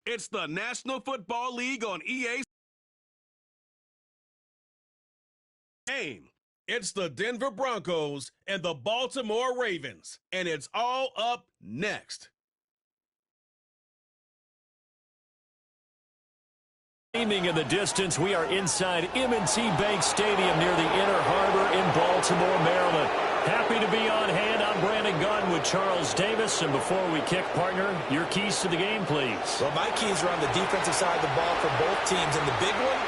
It's the National Football League on EA. Game. It's the Denver Broncos and the Baltimore Ravens, and it's all up next. Aiming in the distance, we are inside M&T Bank Stadium near the Inner Harbor in Baltimore, Maryland. Happy to be on hand. I'm Brandon Gunn with Charles Davis. And before we kick, partner, your keys to the game, please. Well, my keys are on the defensive side of the ball for both teams. And the big one,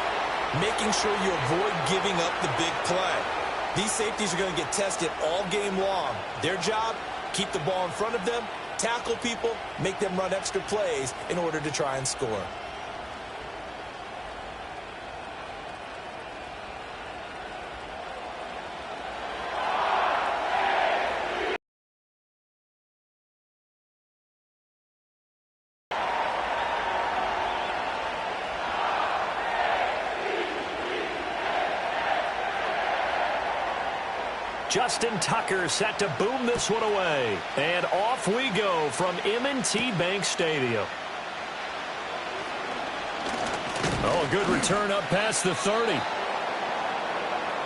making sure you avoid giving up the big play. These safeties are going to get tested all game long. Their job, keep the ball in front of them, tackle people, make them run extra plays in order to try and score. Justin Tucker set to boom this one away. And off we go from M&T Bank Stadium. Oh, a good return up past the 30.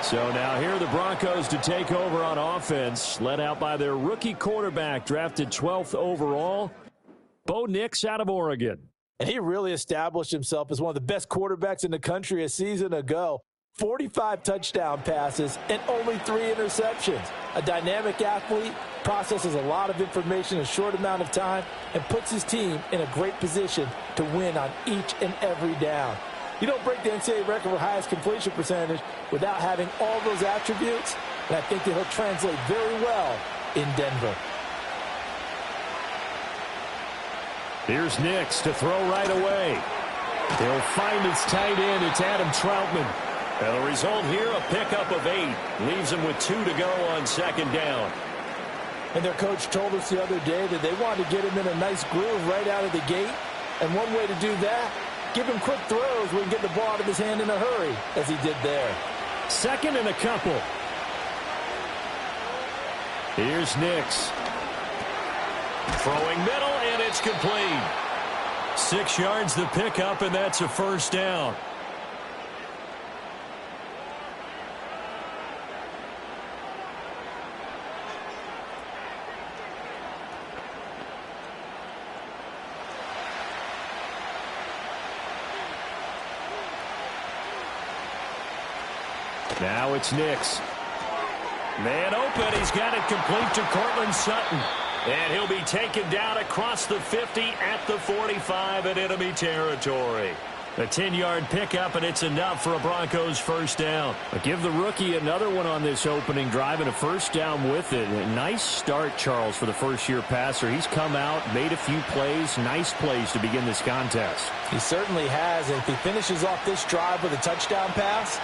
So now here are the Broncos to take over on offense, led out by their rookie quarterback, drafted 12th overall, Bo Nix out of Oregon. And he really established himself as one of the best quarterbacks in the country a season ago. 45 touchdown passes and only 3 interceptions. A dynamic athlete, processes a lot of information in a short amount of time, and puts his team in a great position to win on each and every down. You don't break the NCAA record for highest completion percentage without having all those attributes, and I think that he'll translate very well in Denver. Here's Nix to throw right away. He'll find his tight end. It's Adam Troutman. And the result here, a pickup of 8. Leaves him with 2 to go on second down. And their coach told us the other day that they wanted to get him in a nice groove right out of the gate. And one way to do that, give him quick throws where he can get the ball out of his hand in a hurry, as he did there. Second and a couple. Here's Nix. Throwing middle, and it's complete. 6 yards the pickup, and that's a first down. Now it's Nix. Man open. He's got it complete to Cortland Sutton. And he'll be taken down across the 50 at the 45 in enemy territory. A 10-yard pickup, and it's enough for a Broncos first down. But give the rookie another one on this opening drive and a first down with it. A nice start, Charles, for the first-year passer. He's come out, made a few plays, nice plays to begin this contest. He certainly has, and if he finishes off this drive with a touchdown pass,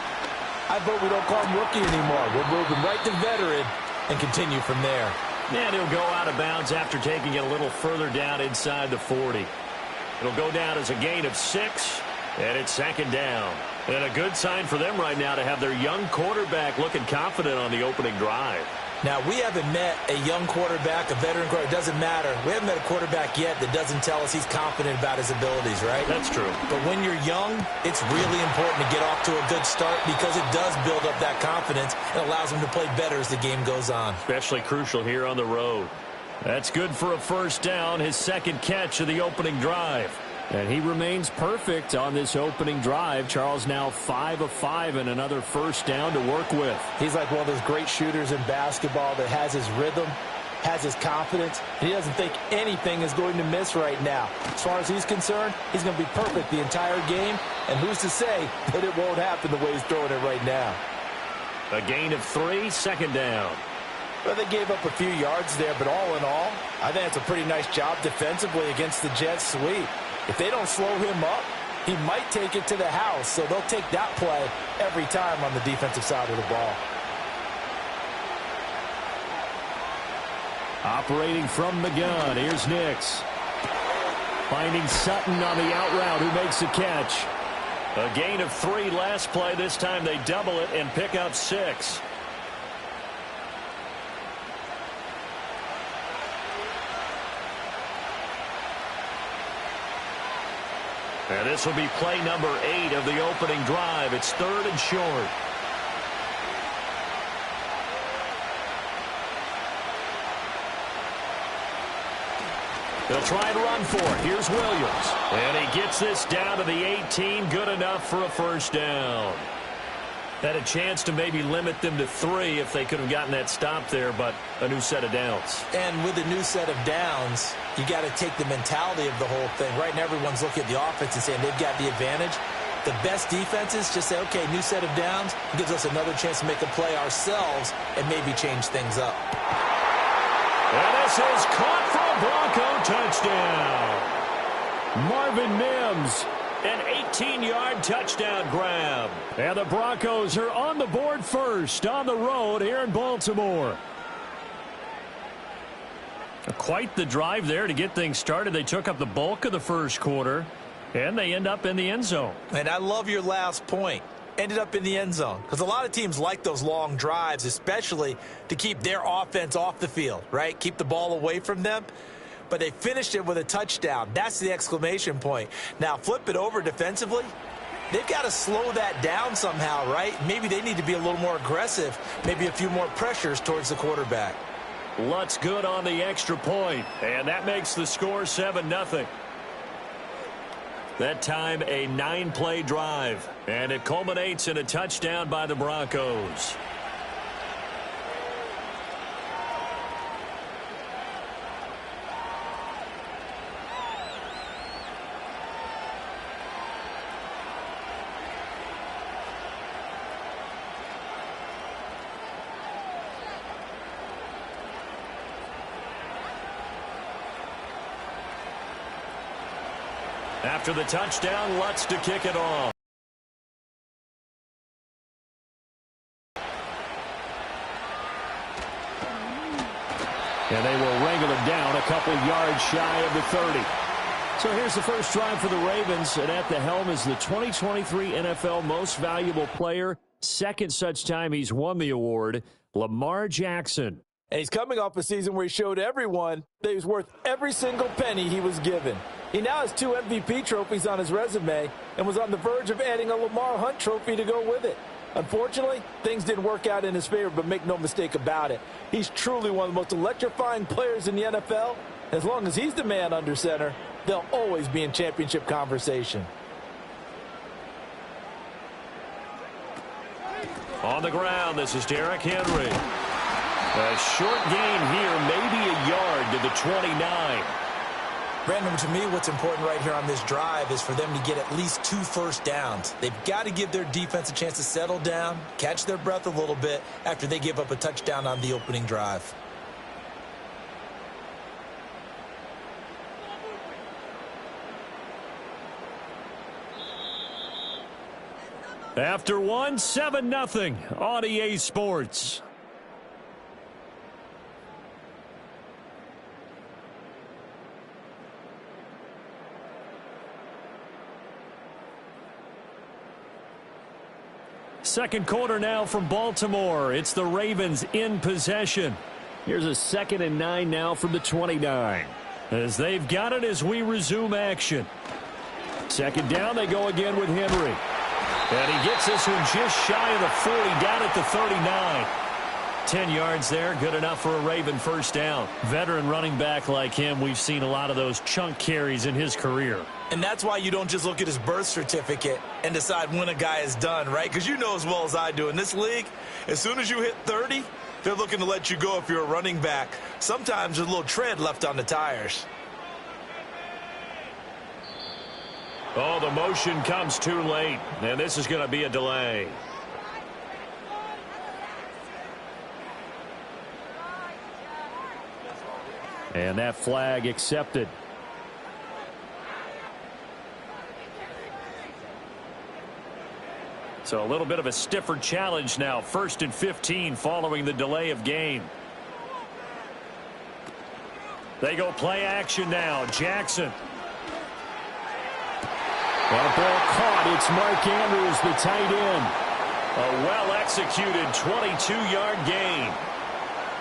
I vote we don't call him rookie anymore. We'll move him right to veteran and continue from there. And he'll go out of bounds after taking it a little further down inside the 40. It'll go down as a gain of 6, and it's second down. And a good sign for them right now to have their young quarterback looking confident on the opening drive. Now, we haven't met a young quarterback, a veteran quarterback. It doesn't matter. We haven't met a quarterback yet that doesn't tell us he's confident about his abilities, right? That's true. But when you're young, it's really important to get off to a good start because it does build up that confidence and allows him to play better as the game goes on. Especially crucial here on the road. That's good for a first down, his second catch of the opening drive. And he remains perfect on this opening drive. Charles now 5 of 5 and another first down to work with. He's like one of those great shooters in basketball that has his rhythm, has his confidence, and he doesn't think anything is going to miss right now. As far as he's concerned, he's going to be perfect the entire game, and who's to say that it won't happen the way he's throwing it right now. A gain of 3, second down. Well, they gave up a few yards there, but all in all, I think it's a pretty nice job defensively against the Jets' sweep. If they don't slow him up, he might take it to the house, so they'll take that play every time on the defensive side of the ball. Operating from the gun, here's Nix. Finding Sutton on the out route, who makes the catch. A gain of 3 last play. This time they double it and pick up 6. And this will be play number 8 of the opening drive. It's 3rd and short. They'll try and run for it. Here's Williams. And he gets this down to the 18. Good enough for a first down. Had a chance to maybe limit them to 3 if they could have gotten that stop there, but a new set of downs. And with a new set of downs, you got to take the mentality of the whole thing. Right now, everyone's looking at the offense and saying they've got the advantage. The best defenses just say, okay, new set of downs. It gives us another chance to make a play ourselves and maybe change things up. And this is caught for a Bronco touchdown. Marvin Mims, an 18-yard touchdown grab. And the Broncos are on the board first on the road here in Baltimore. Quite the drive there to get things started. They took up the bulk of the first quarter, and they end up in the end zone. And I love your last point. Ended up in the end zone. Because a lot of teams like those long drives, especially to keep their offense off the field, right? Keep the ball away from them. But they finished it with a touchdown. That's the exclamation point. Now, flip it over defensively. They've got to slow that down somehow, right? Maybe they need to be a little more aggressive. Maybe a few more pressures towards the quarterback. Lutz good on the extra point. And that makes the score 7-0. That time a 9-play drive. And it culminates in a touchdown by the Broncos. After the touchdown, Lutz to kick it off. And they will wrangle it down a couple yards shy of the 30. So here's the first drive for the Ravens, and at the helm is the 2023 NFL Most Valuable Player. Second such time he's won the award, Lamar Jackson. And he's coming off a season where he showed everyone that he was worth every single penny he was given. He now has 2 MVP trophies on his resume and was on the verge of adding a Lamar Hunt trophy to go with it. Unfortunately, things didn't work out in his favor, but make no mistake about it. He's truly one of the most electrifying players in the NFL. As long as he's the man under center, they'll always be in championship conversation. On the ground, this is Derrick Henry. A short gain here, maybe a yard to the 29. Brandon, to me, what's important right here on this drive is for them to get at least 2 first downs. They've got to give their defense a chance to settle down, catch their breath a little bit after they give up a touchdown on the opening drive. After one, 7-0 on EA Sports. Second quarter now from Baltimore. It's the Ravens in possession. Here's a 2nd and 9 now from the 29. As they've got it as we resume action. Second down, they go again with Henry. And he gets this one just shy of the 40, down at the 39. 10 yards there, good enough for a Raven first down. Veteran running back like him, we've seen a lot of those chunk carries in his career. And that's why you don't just look at his birth certificate and decide when a guy is done, right? Because you know as well as I do, in this league, as soon as you hit 30, they're looking to let you go if you're a running back. Sometimes there's a little tread left on the tires. Oh, the motion comes too late, and this is going to be a delay. And that flag accepted. So a little bit of a stiffer challenge now. 1st and 15 following the delay of game. They go play action now. Jackson. And a ball caught. It's Mark Andrews, the tight end. A well-executed 22-yard gain.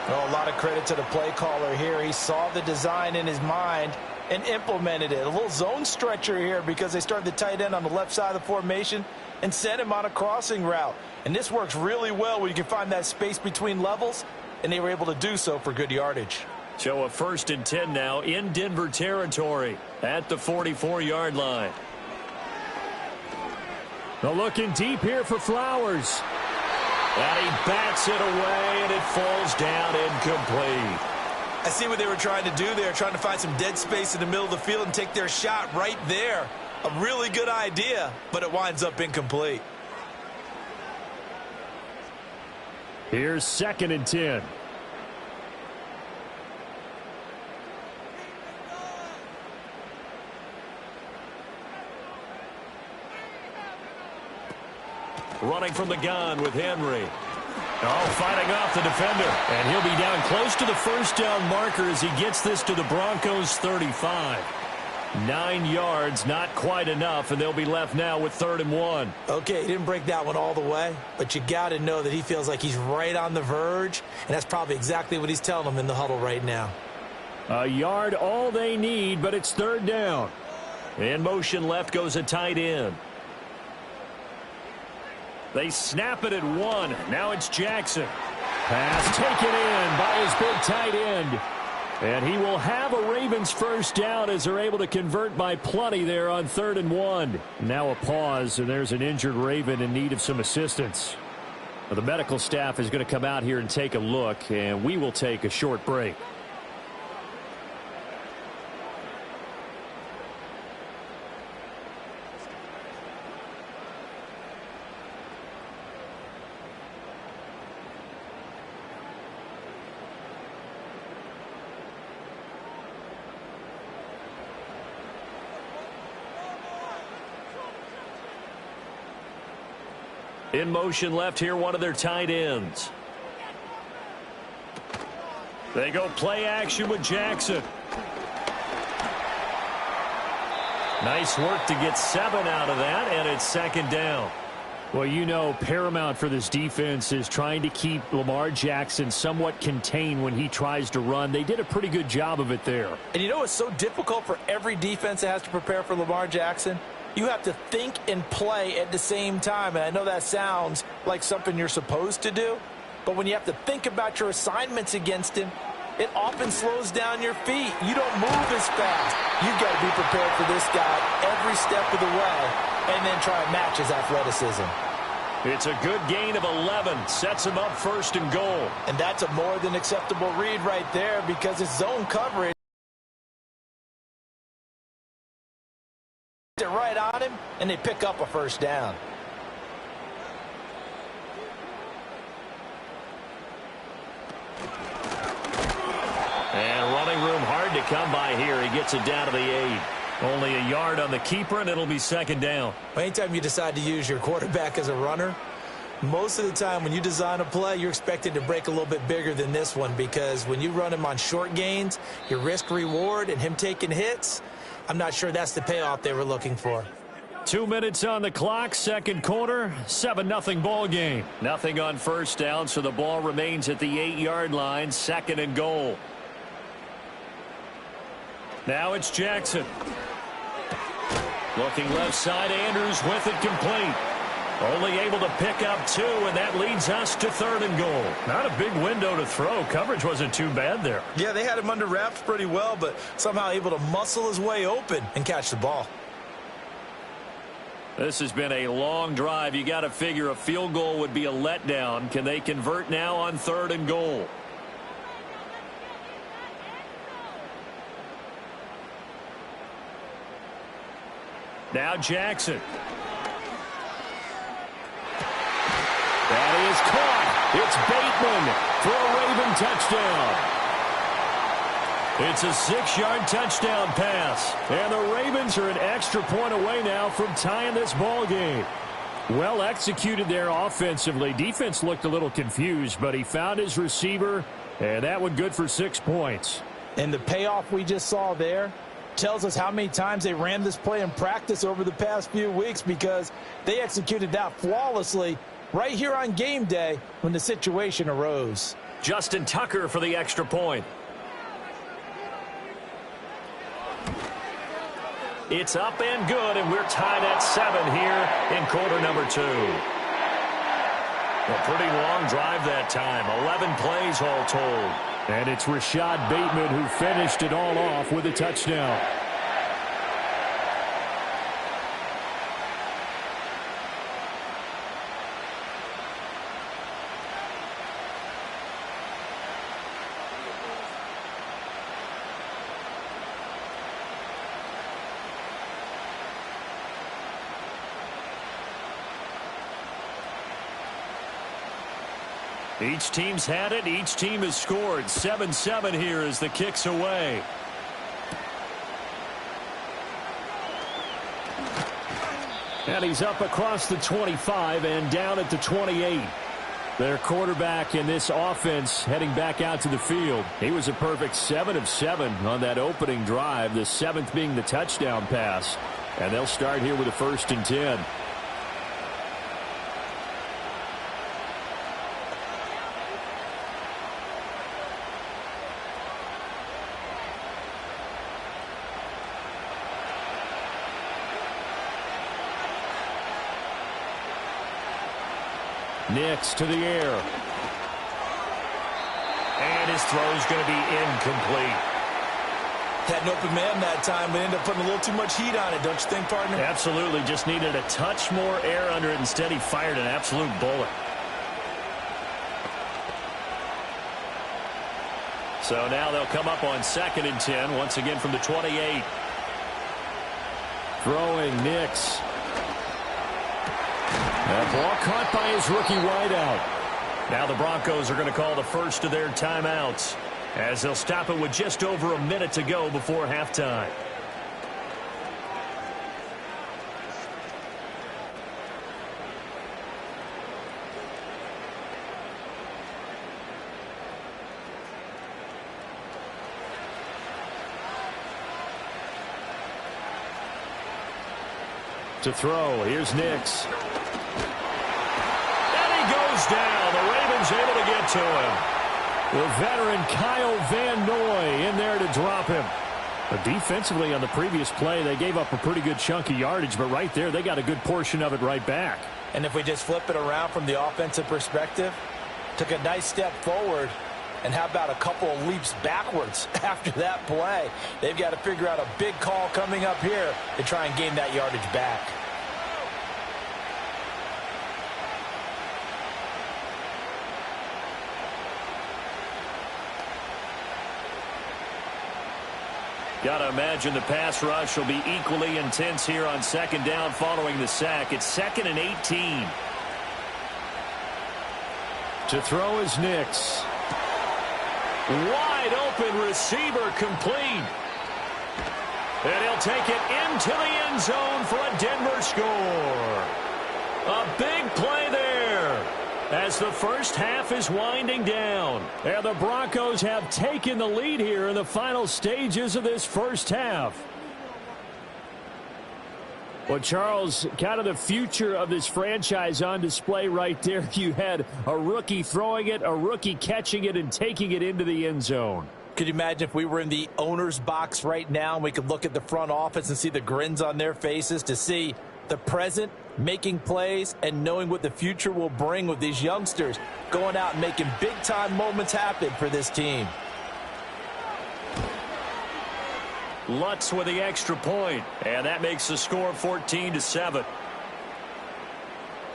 Well, a lot of credit to the play caller here. He saw the design in his mind and implemented it. A little zone stretcher here because they started the tight end on the left side of the formation and sent him on a crossing route. And this works really well where you can find that space between levels, and they were able to do so for good yardage. So a 1st and 10 now in Denver territory at the 44-yard line. They're looking deep here for Flowers. And he bats it away, and it falls down incomplete. I see what they were trying to do there, trying to find some dead space in the middle of the field and take their shot right there. A really good idea, but it winds up incomplete. Here's 2nd and 10. Running from the gun with Henry. Oh, fighting off the defender. And he'll be down close to the first down marker as he gets this to the Broncos 35. 9 yards, not quite enough, and they'll be left now with 3rd and 1. Okay, he didn't break that one all the way, but you got to know that he feels like he's right on the verge, and that's probably exactly what he's telling them in the huddle right now. A yard all they need, but it's 3rd down. In motion left goes a tight end. They snap it at 1. Now it's Jackson. Pass taken in by his big tight end. And he will have a Ravens first down as they're able to convert by plenty there on 3rd and 1. Now a pause, and there's an injured Raven in need of some assistance. Well, the medical staff is going to come out here and take a look, and we will take a short break. In motion left here, one of their tight ends. They go play action with Jackson. Nice work to get 7 out of that, and it's 2nd down. Well, you know, paramount for this defense is trying to keep Lamar Jackson somewhat contained when he tries to run. They did a pretty good job of it there. And you know it's so difficult for every defense that has to prepare for Lamar Jackson? You have to think and play at the same time. And I know that sounds like something you're supposed to do, but when you have to think about your assignments against him, it often slows down your feet. You don't move as fast. You've got to be prepared for this guy every step of the way and then try and match his athleticism. It's a good gain of 11. Sets him up 1st and goal. And that's a more than acceptable read right there because it's zone coverage. They're right on him, and they pick up a 1st down. And running room hard to come by here. He gets it down to the 8. Only a yard on the keeper, and it'll be 2nd down. Anytime you decide to use your quarterback as a runner, most of the time when you design a play, you're expected to break a little bit bigger than this one because when you run him on short gains, your risk-reward and him taking hits, I'm not sure that's the payoff they were looking for. 2 minutes on the clock, 2nd quarter, 7-0 ball game. Nothing on 1st down, so the ball remains at the 8-yard line, 2nd and goal. Now it's Jackson. Looking left side, Andrews with it complete. Only able to pick up 2, and that leads us to 3rd and goal. Not a big window to throw. Coverage wasn't too bad there. Yeah, they had him under wraps pretty well, but somehow able to muscle his way open and catch the ball. This has been a long drive. You got to figure a field goal would be a letdown. Can they convert now on 3rd and goal? Now Jackson. That is caught. It's Bateman for a Raven touchdown. It's a 6-yard touchdown pass. And the Ravens are an extra point away now from tying this ball game. Well executed there offensively. Defense looked a little confused, but he found his receiver, and that one good for 6 points. And the payoff we just saw there tells us how many times they ran this play in practice over the past few weeks because they executed that flawlessly right here on game day when the situation arose. Justin Tucker for the extra point. It's up and good, and we're tied at 7 here in quarter number 2. A pretty long drive that time. 11 plays all told. And it's Rashad Bateman who finished it all off with a touchdown. Each team's had it. Each team has scored. 7-7 here as the kick's away. And he's up across the 25 and down at the 28. Their quarterback in this offense heading back out to the field. He was a perfect 7 of 7 on that opening drive, the 7th being the touchdown pass. And they'll start here with a 1st and 10. Nix to the air. And his throw's going to be incomplete. Had an open man that time, but ended up putting a little too much heat on it, don't you think, partner? Absolutely. Just needed a touch more air under it. Instead, he fired an absolute bullet. So now they'll come up on 2nd and 10, once again from the 28. Throwing Nix. That ball caught by his rookie wideout. Now the Broncos are going to call the first of their timeouts as they'll stop it with just over a minute to go before halftime. To throw, here's Nix. Goes down. The Ravens able to get to him. The veteran Kyle Van Noy in there to drop him. But defensively on the previous play, they gave up a pretty good chunk of yardage, but right there, they got a good portion of it right back. And if we just flip it around from the offensive perspective, took a nice step forward, and how about a couple of leaps backwards after that play? They've got to figure out a big call coming up here to try and gain that yardage back. Got to imagine the pass rush will be equally intense here on 2nd down following the sack. It's 2nd and 18. To throw is Nix. Wide open receiver complete. And he'll take it into the end zone for a Denver score. A big play there as the first half is winding down. And the Broncos have taken the lead here in the final stages of this first half. Well, Charles, kind of the future of this franchise on display right there. You had a rookie throwing it, a rookie catching it, and taking it into the end zone. Could you imagine if we were in the owner's box right now and we could look at the front office and see the grins on their faces to see the present making plays and knowing what the future will bring with these youngsters going out and making big-time moments happen for this team. Lutz with the extra point, and that makes the score 14-7.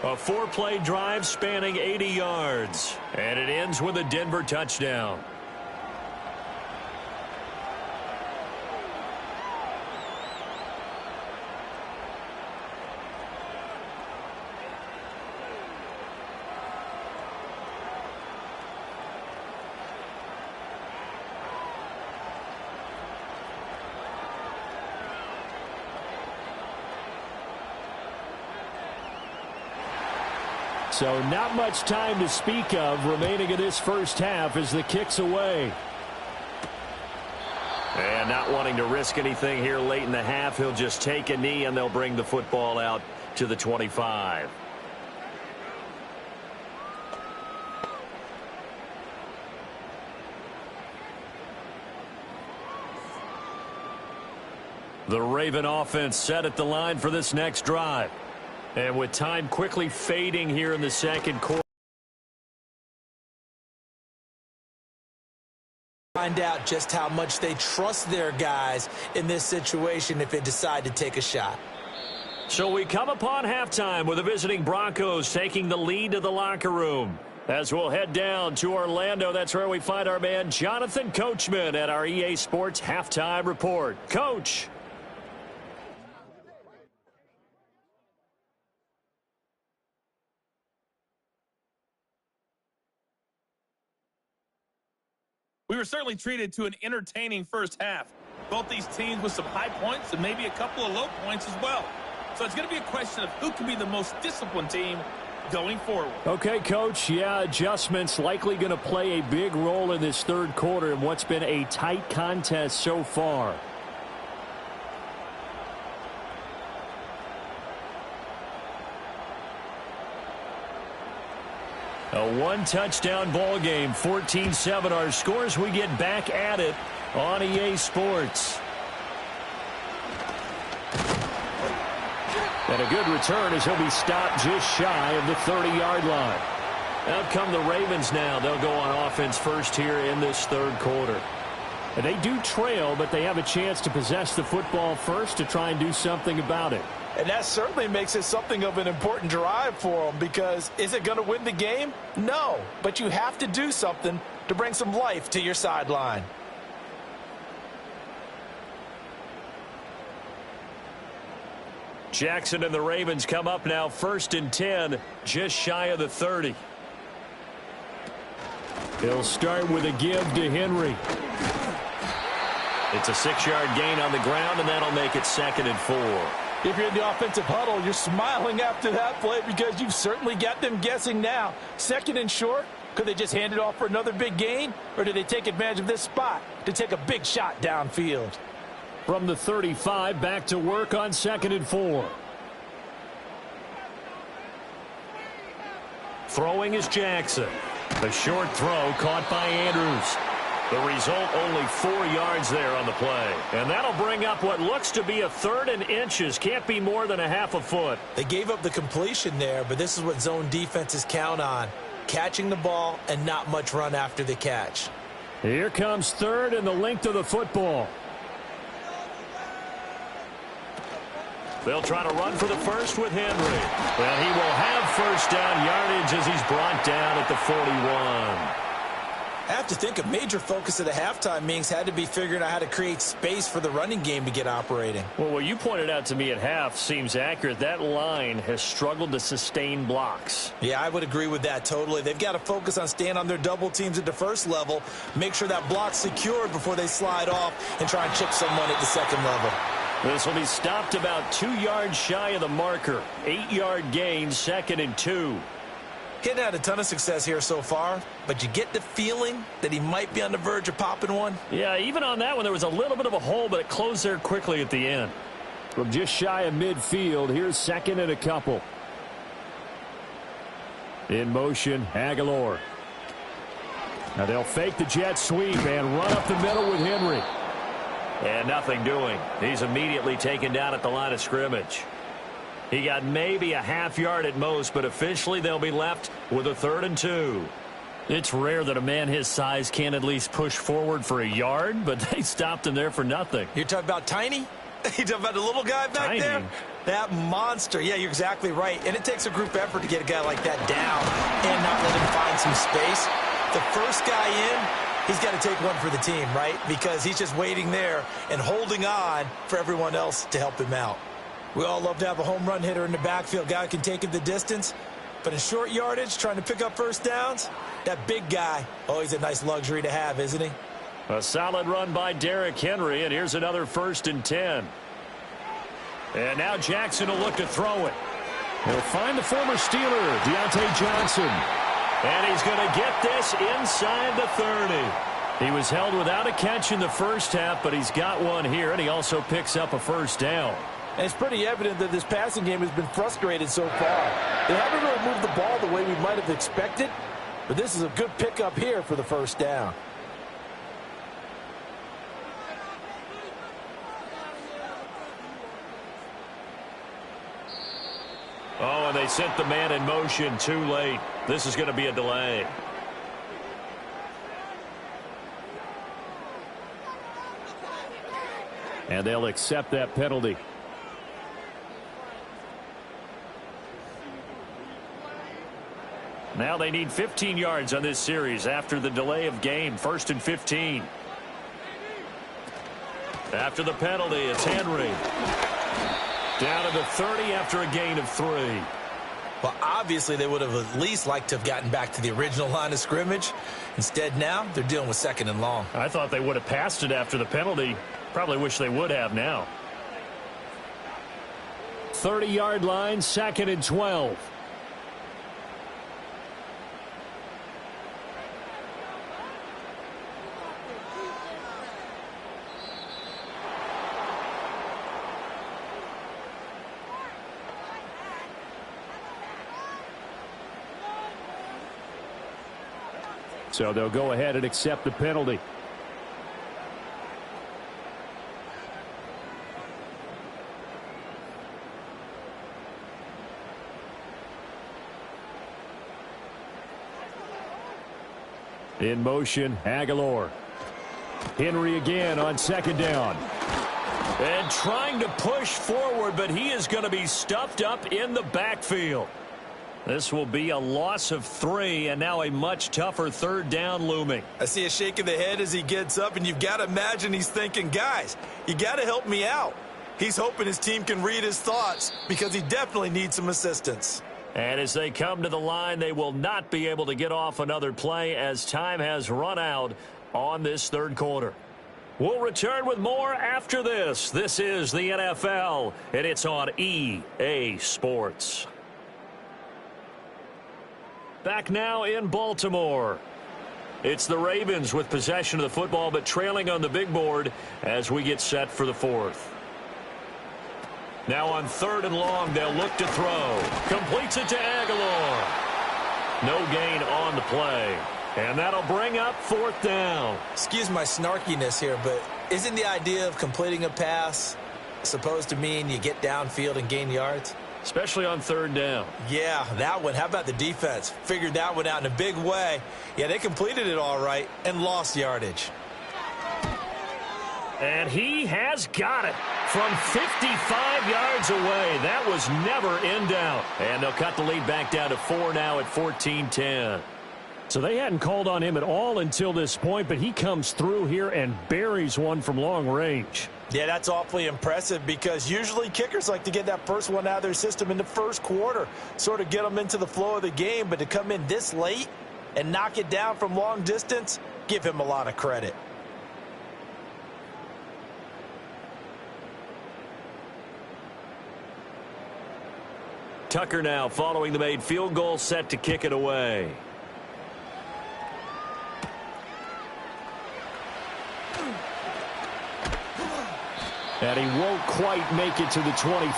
A 4-play drive spanning 80 yards, and it ends with a Denver touchdown. So not much time to speak of remaining in this first half as the kick's away. And not wanting to risk anything here late in the half, he'll just take a knee and they'll bring the football out to the 25. The Raven offense set at the line for this next drive. And with time quickly fading here in the second quarter. Find out just how much they trust their guys in this situation if they decide to take a shot. So we come upon halftime with the visiting Broncos taking the lead to the locker room. As we'll head down to Orlando, that's where we find our man Jonathan Coachman at our EA Sports Halftime Report. Coach. We were certainly treated to an entertaining first half. Both these teams with some high points and maybe a couple of low points as well. So it's going to be a question of who can be the most disciplined team going forward. Okay, Coach. Yeah, adjustments likely going to play a big role in this third quarter in what's been a tight contest so far. A one-touchdown ball game, 14-7 our scores. We get back at it on EA Sports. And a good return as he'll be stopped just shy of the 30-yard line. Out come the Ravens now. They'll go on offense first here in this third quarter. And they do trail, but they have a chance to possess the football first to try and do something about it. And that certainly makes it something of an important drive for them, because is it going to win the game? No, but you have to do something to bring some life to your sideline. Jackson and the Ravens come up now 1st and 10, just shy of the 30. He'll start with a give to Henry. It's a 6-yard gain on the ground, and that'll make it 2nd and 4. If you're in the offensive huddle, you're smiling after that play because you've certainly got them guessing now. 2nd and short, could they just hand it off for another big gain, or do they take advantage of this spot to take a big shot downfield? From the 35, back to work on 2nd and 4. Throwing is Jackson. A short throw caught by Andrews. The result, only 4 yards there on the play. And that'll bring up what looks to be a 3rd and inches. Can't be more than a half a foot. They gave up the completion there, but this is what zone defenses count on. Catching the ball and not much run after the catch. Here comes 3rd and the length of the football. They'll try to run for the first with Henry. And he will have first down yardage as he's brought down at the 41. I have to think a major focus of the halftime meetings had to be figuring out how to create space for the running game to get operating. Well, what you pointed out to me at half seems accurate. That line has struggled to sustain blocks. Yeah, I would agree with that totally. They've got to focus on staying on their double teams at the first level, make sure that block's secured before they slide off and try and chip someone at the second level. This will be stopped about 2 yards shy of the marker. 8-yard gain, 2nd and 2. Hadn't had a ton of success here so far, but you get the feeling that he might be on the verge of popping one. Yeah, even on that one, there was a little bit of a hole, but it closed there quickly at the end. From just shy of midfield, here's 2nd and a couple. In motion, Aguilar. Now they'll fake the jet sweep and run up the middle with Henry. And nothing doing. He's immediately taken down at the line of scrimmage. He got maybe a half yard at most, but officially they'll be left with a 3rd and 2. It's rare that a man his size can't at least push forward for a yard, but they stopped him there for nothing. You're talking about Tiny? You talking about the little guy back there? That monster. Yeah, you're exactly right. And it takes a group effort to get a guy like that down and not let him find some space. The first guy in, he's got to take one for the team, right? Because he's just waiting there and holding on for everyone else to help him out. We all love to have a home run hitter in the backfield. Guy who can take it the distance. But in short yardage, trying to pick up first downs, that big guy, oh, he's a nice luxury to have, isn't he? A solid run by Derrick Henry, and here's another 1st and 10. And now Jackson will look to throw it. He'll find the former Steeler, Deontay Johnson. And he's going to get this inside the 30. He was held without a catch in the first half, but he's got one here, and he also picks up a first down. And it's pretty evident that this passing game has been frustrated so far. They haven't really moved the ball the way we might have expected, but this is a good pickup here for the first down. They sent the man in motion too late. This is going to be a delay. And they'll accept that penalty. Now they need 15 yards on this series after the delay of game. 1st and 15. After the penalty, it's Henry. Down to the 30 after a gain of 3. Well, obviously they would have at least liked to have gotten back to the original line of scrimmage. Instead now, they're dealing with 2nd and long. I thought they would have passed it after the penalty. Probably wish they would have now. 30-yard line, 2nd and 12. So they'll go ahead and accept the penalty. In motion, Aguilar. Henry again on 2nd down. And trying to push forward, but he is going to be stuffed up in the backfield. This will be a loss of 3, and now a much tougher 3rd down looming. I see a shake of the head as he gets up, and you've got to imagine he's thinking, guys, you got to help me out. He's hoping his team can read his thoughts because he definitely needs some assistance. And as they come to the line, they will not be able to get off another play as time has run out on this 3rd quarter. We'll return with more after this. This is the NFL, and it's on EA Sports. Back now in Baltimore. It's the Ravens with possession of the football, but trailing on the big board as we get set for the 4th. Now on 3rd and long, they'll look to throw. Completes it to Aguilar. No gain on the play. And that'll bring up 4th down. Excuse my snarkiness here, but isn't the idea of completing a pass supposed to mean you get downfield and gain yards? Especially on 3rd down. Yeah, that one. How about the defense? Figured that one out in a big way. Yeah, they completed it all right and lost yardage. And he has got it from 55 yards away. That was never in doubt. And they'll cut the lead back down to 4 now at 14-10. So they hadn't called on him at all until this point, but he comes through here and buries one from long range. Yeah, that's awfully impressive because usually kickers like to get that first one out of their system in the 1st quarter, sort of get them into the flow of the game, but to come in this late and knock it down from long distance, give him a lot of credit. Tucker now following the made field goal, set to kick it away. And he won't quite make it to the 25.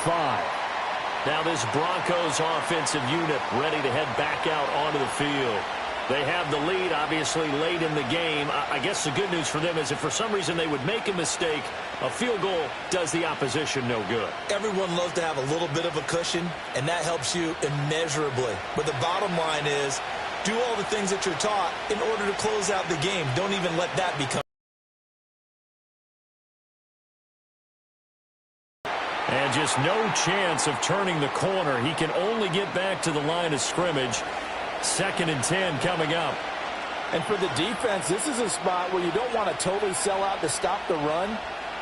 Now this Broncos offensive unit ready to head back out onto the field. They have the lead, obviously, late in the game. I guess the good news for them is if for some reason they would make a mistake, a field goal does the opposition no good. Everyone loves to have a little bit of a cushion, and that helps you immeasurably. But the bottom line is, do all the things that you're taught in order to close out the game. Don't even let that become. And just no chance of turning the corner. He can only get back to the line of scrimmage. 2nd and 10 coming up. And for the defense, this is a spot where you don't want to totally sell out to stop the run,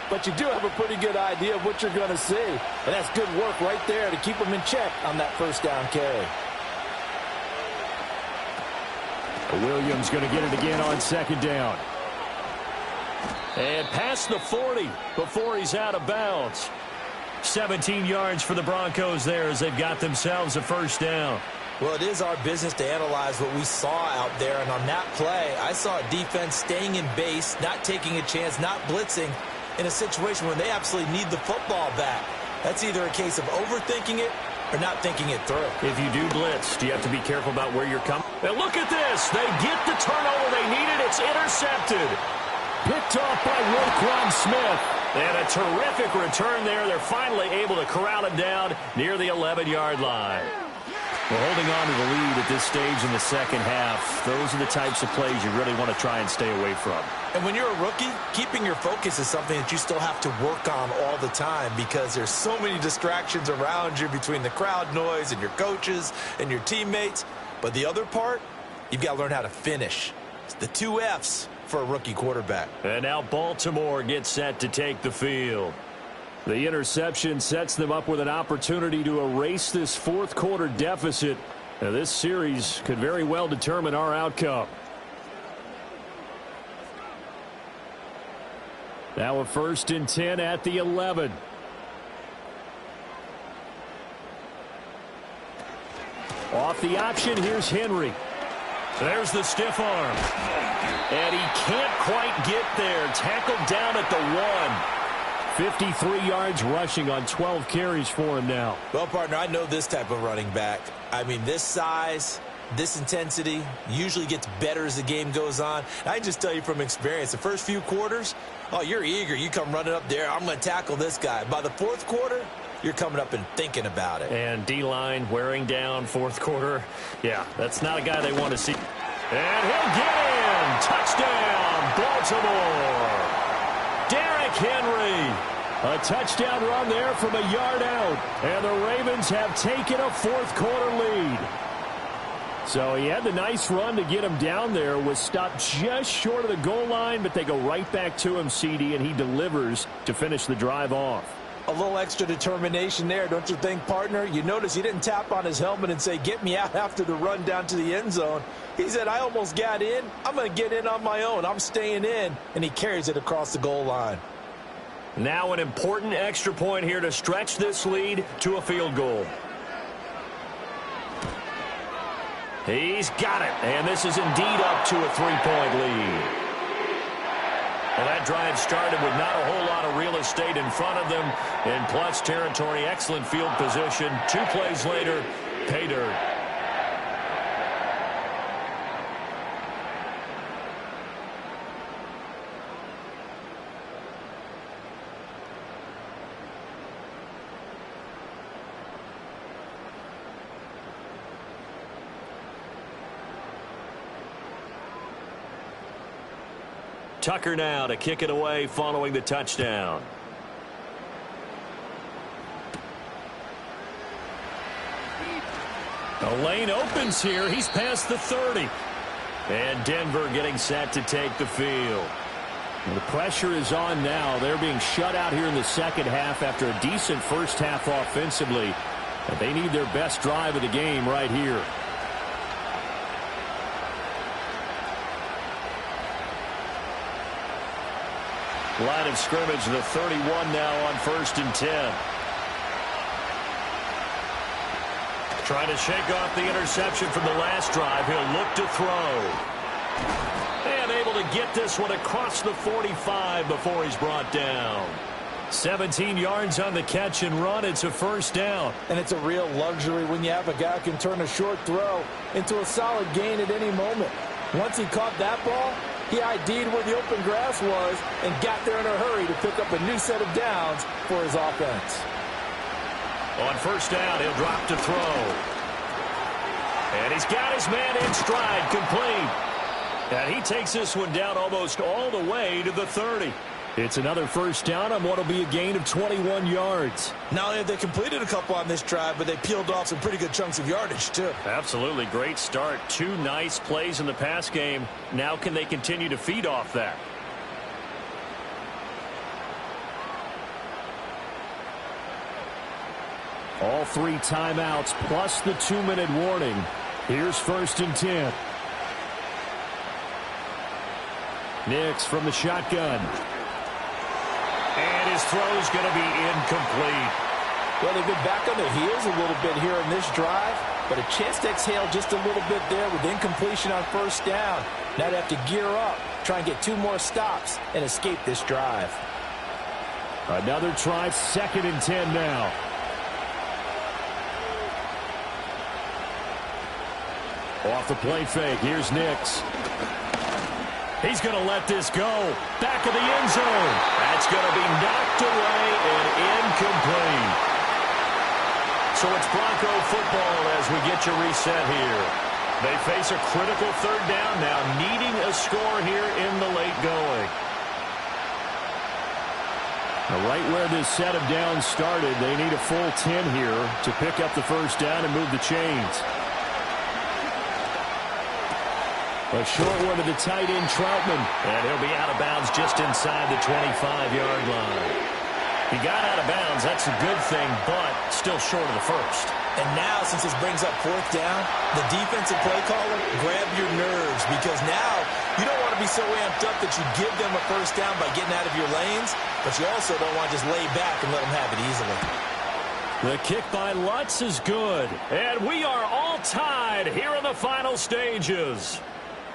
but you do have a pretty good idea of what you're going to see. And that's good work right there to keep them in check on that 1st down carry. Williams going to get it again on 2nd down. And past the 40 before he's out of bounds. 17 yards for the Broncos there as they've got themselves a 1st down. Well, it is our business to analyze what we saw out there, and on that play, I saw a defense staying in base, not taking a chance, not blitzing in a situation where they absolutely need the football back. That's either a case of overthinking it or not thinking it through. If you do blitz, do you have to be careful about where you're coming? And look at this. They get the turnover they needed. It's intercepted. Picked off by Roquan Smith. And a terrific return there. They're finally able to corral it down near the 11-yard line. Well, holding on to the lead at this stage in the second half, those are the types of plays you really want to try and stay away from. And when you're a rookie, keeping your focus is something that you still have to work on all the time because there's so many distractions around you between the crowd noise and your coaches and your teammates. But the other part, you've got to learn how to finish. It's the 2 F's for a rookie quarterback. And now Baltimore gets set to take the field. The interception sets them up with an opportunity to erase this fourth quarter deficit. Now, this series could very well determine our outcome. Now a 1st and 10 at the 11. Off the option, here's Henry. There's the stiff arm. And he can't quite get there. Tackled down at the 1. 53 yards rushing on 12 carries for him now. Well, partner, I know this type of running back. I mean, this size, this intensity usually gets better as the game goes on. I can just tell you from experience, the first few quarters, oh, you're eager. You come running up there, I'm going to tackle this guy. By the fourth quarter, you're coming up and thinking about it. And D-line wearing down fourth quarter. Yeah, that's not a guy they want to see. And he'll get in. Touchdown, Baltimore. Derrick Henry. A touchdown run there from a yard out. And the Ravens have taken a fourth quarter lead. So he had the nice run to get him down there. Was stopped just short of the goal line, but they go right back to him, CD, and he delivers to finish the drive off. A little extra determination there, don't you think, partner? You notice he didn't tap on his helmet and say, get me out after the run down to the end zone. He said, I almost got in. I'm going to get in on my own. I'm staying in. And he carries it across the goal line. Now an important extra point here to stretch this lead to a field goal. He's got it. And this is indeed up to a 3-point lead. Well, that drive started with not a whole lot of real estate in front of them. In plus territory, excellent field position. 2 plays later, pay dirt. Tucker now to kick it away following the touchdown. The lane opens here. He's past the 30. And Denver getting set to take the field. And the pressure is on now. They're being shut out here in the second half after a decent first half offensively. And they need their best drive of the game right here. Line of scrimmage, the 31 now on 1st and 10. Trying to shake off the interception from the last drive. He'll look to throw. And able to get this one across the 45 before he's brought down. 17 yards on the catch and run. It's a first down. And it's a real luxury when you have a guy who can turn a short throw into a solid gain at any moment. Once he caught that ball, he ID'd where the open grass was and got there in a hurry to pick up a new set of downs for his offense. On first down, he'll drop to throw. And he's got his man in stride, complete. And he takes this one down almost all the way to the 30. It's another first down on what will be a gain of 21 yards. Not only have they completed a couple on this drive, but they peeled off some pretty good chunks of yardage, too. Absolutely. Great start. 2 nice plays in the pass game. Now can they continue to feed off that? All 3 timeouts plus the 2-minute warning. Here's 1st and 10. Nix from the shotgun. And his throw's going to be incomplete. Well, they've been back on their heels a little bit here in this drive, but a chance to exhale just a little bit there with incompletion on first down. Now they have to gear up, try and get 2 more stops and escape this drive. Another try, 2nd and 10 now. Off the play fake, here's Nix. He's going to let this go. Back of the end zone. That's going to be knocked away and incomplete. So it's Bronco football as we get you reset here. They face a critical third down now, needing a score here in the late going. Now, right where this set of downs started, they need a full 10 here to pick up the first down and move the chains. A short one to the tight end, Troutman. And he'll be out of bounds just inside the 25-yard line. He got out of bounds. That's a good thing, but still short of the first. And now, since this brings up fourth down, the defensive play caller, grab your nerves, because now you don't want to be so amped up that you give them a first down by getting out of your lanes, but you also don't want to just lay back and let them have it easily. The kick by Lutz is good. And we are all tied here in the final stages.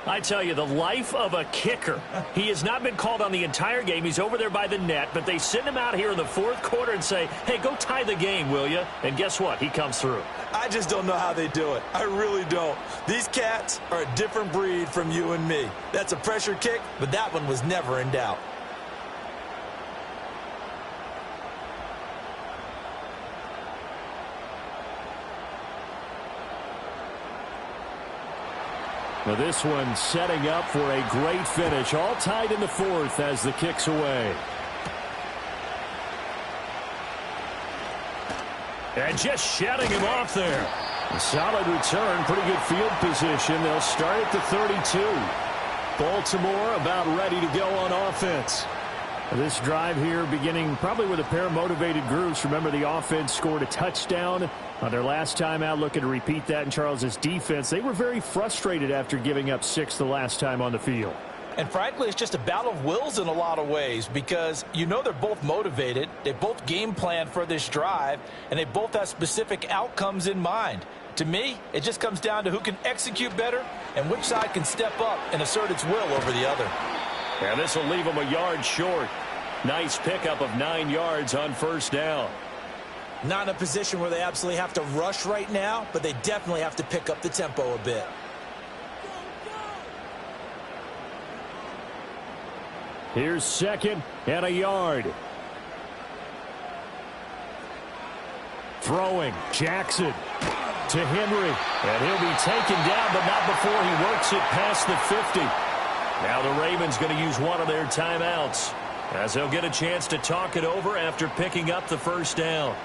I tell you, the life of a kicker. He has not been called on the entire game. He's over there by the net, but they send him out here in the fourth quarter and say, hey, go tie the game, will you? And guess what? He comes through. I just don't know how they do it. I really don't. These cats are a different breed from you and me. That's a pressure kick, but that one was never in doubt. Now this one setting up for a great finish. All tied in the fourth as the kick's away. And just shutting him off there. A solid return, pretty good field position. They'll start at the 32. Baltimore about ready to go on offense. This drive here beginning probably with a pair of motivated groups. Remember, the offense scored a touchdown on their last time out, looking to repeat that in Charles's defense. They were very frustrated after giving up 6 the last time on the field. And frankly, it's just a battle of wills in a lot of ways, because you know they're both motivated, they both game plan for this drive, and they both have specific outcomes in mind. To me, it just comes down to who can execute better and which side can step up and assert its will over the other. And this will leave them a yard short. Nice pickup of 9 yards on first down. Not in a position where they absolutely have to rush right now, but they definitely have to pick up the tempo a bit. Here's second and a yard. Throwing, Jackson to Henry. And he'll be taken down, but not before he works it past the 50. Now the Ravens going to use one of their timeouts, as they'll get a chance to talk it over after picking up the first down.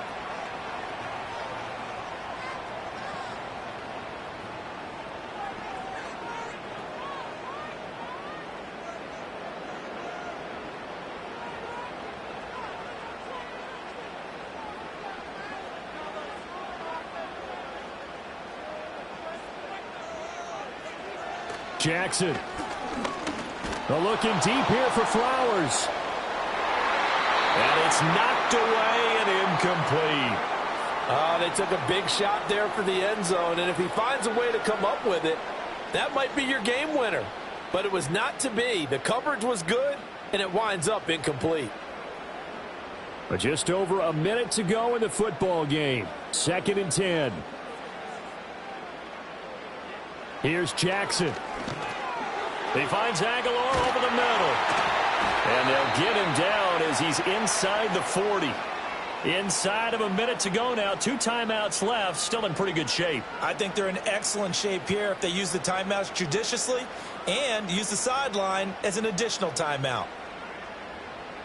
Jackson. Looking deep here for Flowers. And it's knocked away and incomplete. They took a big shot there for the end zone, and if he finds a way to come up with it, that might be your game winner. But it was not to be. The coverage was good, and it winds up incomplete. But just over a minute to go in the football game. 2nd and 10. Here's Jackson. He finds Aguilar over the middle. And they'll get him down as he's inside the 40. Inside of a minute to go now. 2 timeouts left. Still in pretty good shape. I think they're in excellent shape here if they use the timeouts judiciously and use the sideline as an additional timeout.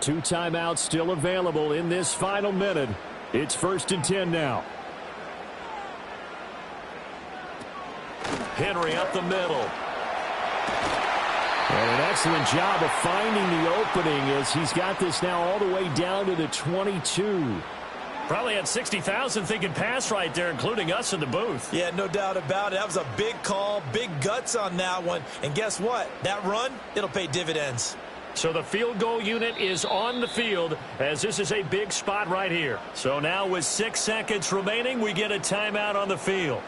2 timeouts still available in this final minute. It's 1st and 10 now. Henry up the middle. And an excellent job of finding the opening as he's got this now all the way down to the 22. Probably had 60,000 thinking pass right there, including us in the booth. Yeah, no doubt about it. That was a big call, big guts on that one. And guess what? That run, it'll pay dividends. So the field goal unit is on the field, as this is a big spot right here. So now with 6 seconds remaining, we get a timeout on the field.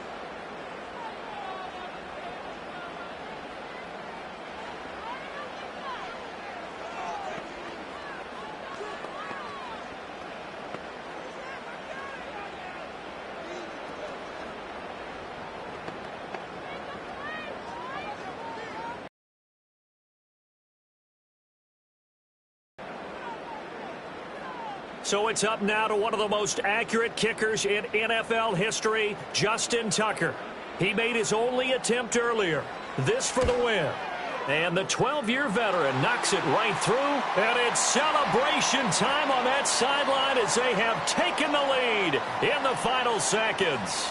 So it's up now to one of the most accurate kickers in NFL history, Justin Tucker. He made his only attempt earlier. This for the win. And the 12-year veteran knocks it right through. And it's celebration time on that sideline as they have taken the lead in the final seconds.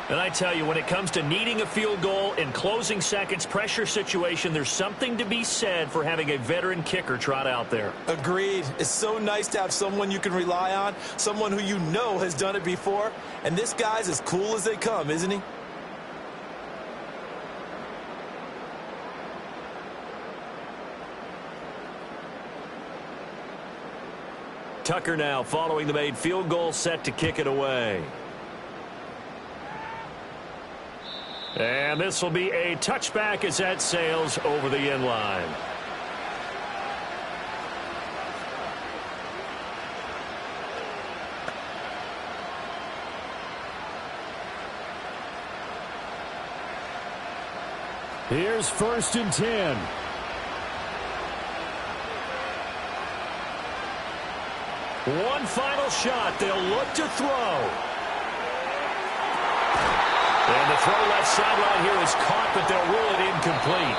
And I tell you, when it comes to needing a field goal in closing seconds, pressure situation, there's something to be said for having a veteran kicker trot out there. Agreed. It's so nice to have someone you can rely on, someone who you know has done it before. And this guy's as cool as they come, isn't he? Tucker now following the made field goal, set to kick it away. And this will be a touchback as that sails over the end line. Here's 1st and 10. One final shot. They'll look to throw. And the throw left sideline here is caught, but they'll rule it incomplete.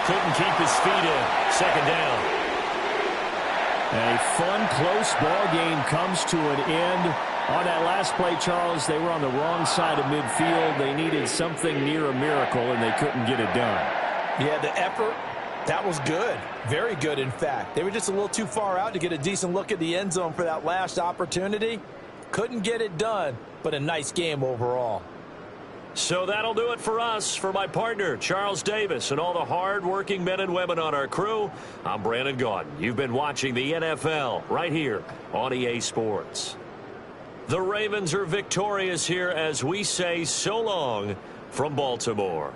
Couldn't keep his feet in. 2nd down. A fun, close ball game comes to an end. On that last play, Charles, they were on the wrong side of midfield. They needed something near a miracle, and they couldn't get it done. Yeah, the effort, that was good. Very good, in fact. They were just a little too far out to get a decent look at the end zone for that last opportunity. Couldn't get it done, but a nice game overall. So that'll do it for us. For my partner, Charles Davis, and all the hard-working men and women on our crew, I'm Brandon Gaudin. You've been watching the NFL right here on EA Sports. The Ravens are victorious here as we say so long from Baltimore.